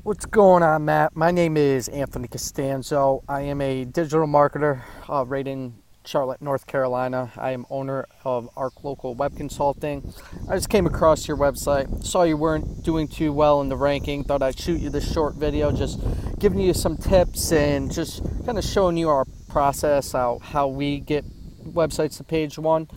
What's going on, Matt? My name is Anthony Costanzo. I am a digital marketer right in Charlotte, North Carolina. I am owner of Arc Local Web Consulting. I just came across your website, saw you weren't doing too well in the ranking, thought I'd shoot you this short video just giving you some tips and just kind of showing you our process, how we get websites to page one.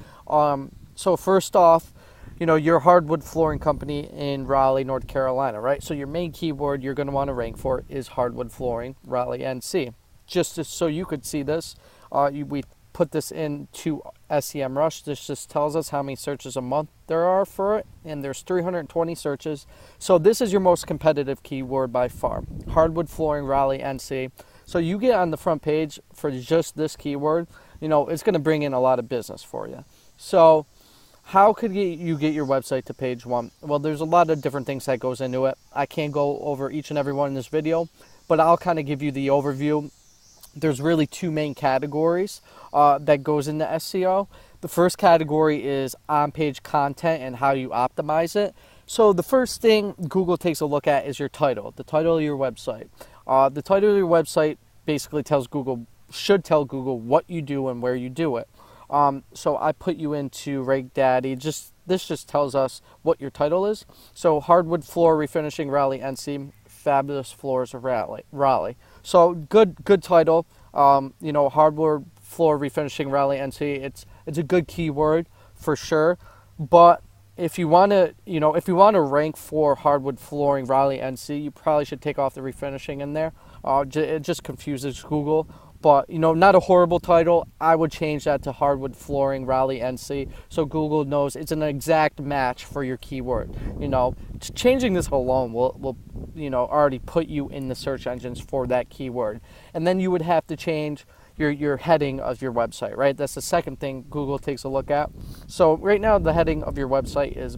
So first off, you're a hardwood flooring company in Raleigh, North Carolina, right? So your main keyword you're going to want to rank for is hardwood flooring, Raleigh, NC. So you could see this, we put this into SEMrush. This just tells us how many searches a month there are for it, and there's 320 searches. So this is your most competitive keyword by far, hardwood flooring, Raleigh, NC. So you get on the front page for just this keyword, it's going to bring in a lot of business for you. So how could you get your website to page one? Well, there's a lot of different things that goes into it. I can't go over each and every one in this video, but I'll kind of give you the overview. There's really two main categories that goes into SEO. The first category is on-page content and how you optimize it. So the first thing Google takes a look at is your title, the title of your website. The title of your website basically should tell Google what you do and where you do it. So I put you into RankDaddy. This just tells us what your title is. So hardwood floor refinishing Raleigh, NC, fabulous floors of Raleigh. So good title. Hardwood floor refinishing Raleigh, NC. It's a good keyword for sure. But if you want to rank for hardwood flooring Raleigh, NC, you probably should take off the refinishing in there. It just confuses Google. But, not a horrible title. I would change that to hardwood flooring, Raleigh, NC, so Google knows it's an exact match for your keyword. Changing this alone will already put you in the search engines for that keyword. And then you would have to change your heading of your website, right? That's the second thing Google takes a look at. So right now the heading of your website is,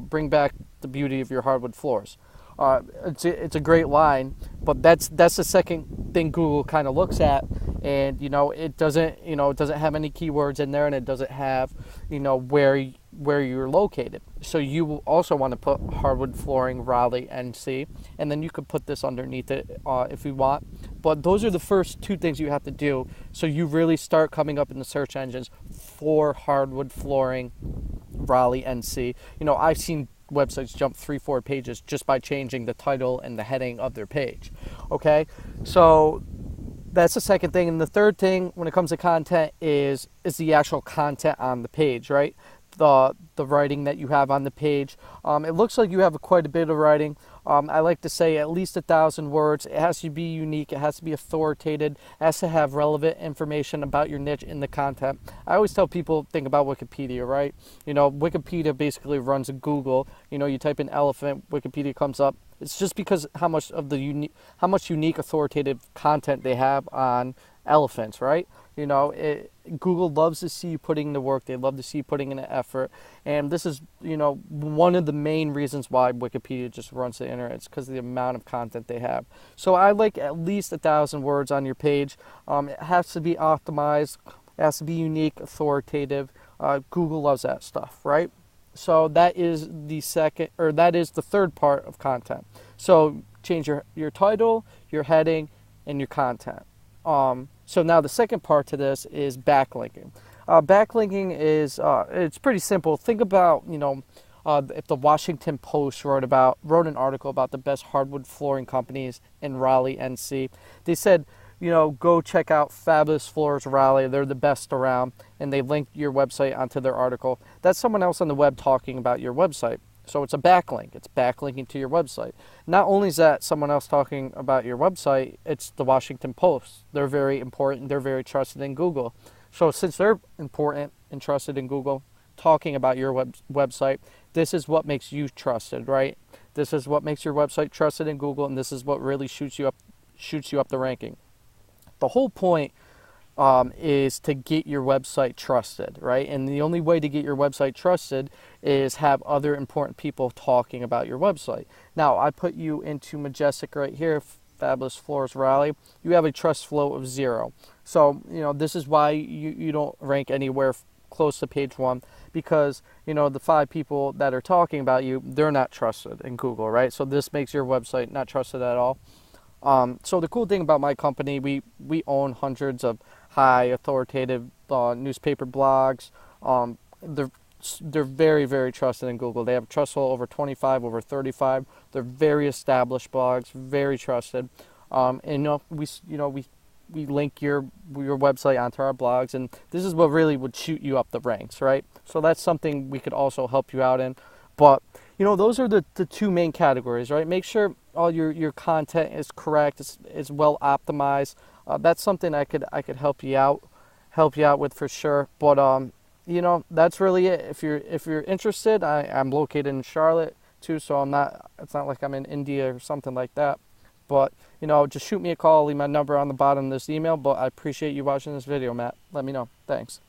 bring back the beauty of your hardwood floors. It's a great line, but that's the second thing Google kind of looks at, and it doesn't have any keywords in there, and it doesn't have where you're located. So you will also want to put hardwood flooring Raleigh, NC, and then you could put this underneath it if you want. But those are the first two things you have to do, so you really start coming up in the search engines for hardwood flooring Raleigh, NC. I've seen websites jump 3-4 pages just by changing the title and the heading of their page. Okay, so that's the second thing. And the third thing when it comes to content is the actual content on the page, right? The writing that you have on the page. It looks like you have quite a bit of writing. I like to say at least 1,000 words. It has to be unique. It has to be authoritative. It has to have relevant information about your niche in the content. I always tell people, think about Wikipedia, right? Wikipedia basically runs Google. You type in elephant, Wikipedia comes up. It's just because how much unique authoritative content they have on elephants, right? Google loves to see you putting in the work. They love to see you putting in the effort. And this is, one of the main reasons why Wikipedia just runs the internet. It's because of the amount of content they have. So I like at least 1,000 words on your page. It has to be optimized. It has to be unique, authoritative. Google loves that stuff, right? So that is the third part of content. So change your title, your heading, and your content. So now the second part to this is backlinking. Backlinking is it's pretty simple. Think about if the Washington Post wrote an article about the best hardwood flooring companies in Raleigh, NC. They said, go check out Fabulous Floors Raleigh. They're the best around, and they linked your website onto their article. That's someone else on the web talking about your website. So it's a backlink. It's backlinking to your website. Not only is that someone else talking about your website, it's the Washington Post. They're very important. They're very trusted in Google. So since they're important and trusted in Google, talking about your website, this is what makes you trusted, right? This is what makes your website trusted in Google, and this is what really shoots you up the ranking. The whole point is to get your website trusted, right? And the only way to get your website trusted is have other important people talking about your website. Now, I put you into Majestic right here, Fabulous Floors Raleigh. You have a trust flow of 0. So, this is why you don't rank anywhere close to page one, because, you know, the 5 people that are talking about you, they're not trusted in Google, right? So this makes your website not trusted at all. So the cool thing about my company, we own hundreds of high authoritative newspaper blogs. They're very, very trusted in Google. They have a trust level over 25, over 35. They're very established blogs, very trusted. And we link your website onto our blogs, and this is what really would shoot you up the ranks, right? So that's something we could also help you out in. But those are the 2 main categories, right? Make sure all your content is correct, is well optimized. That's something I could help you out with for sure. But that's really it. If you're interested, I'm located in Charlotte too, so it's not like I'm in India or something like that. But just shoot me a call, leave my number on the bottom of this email. But I appreciate you watching this video, Matt. Let me know. Thanks.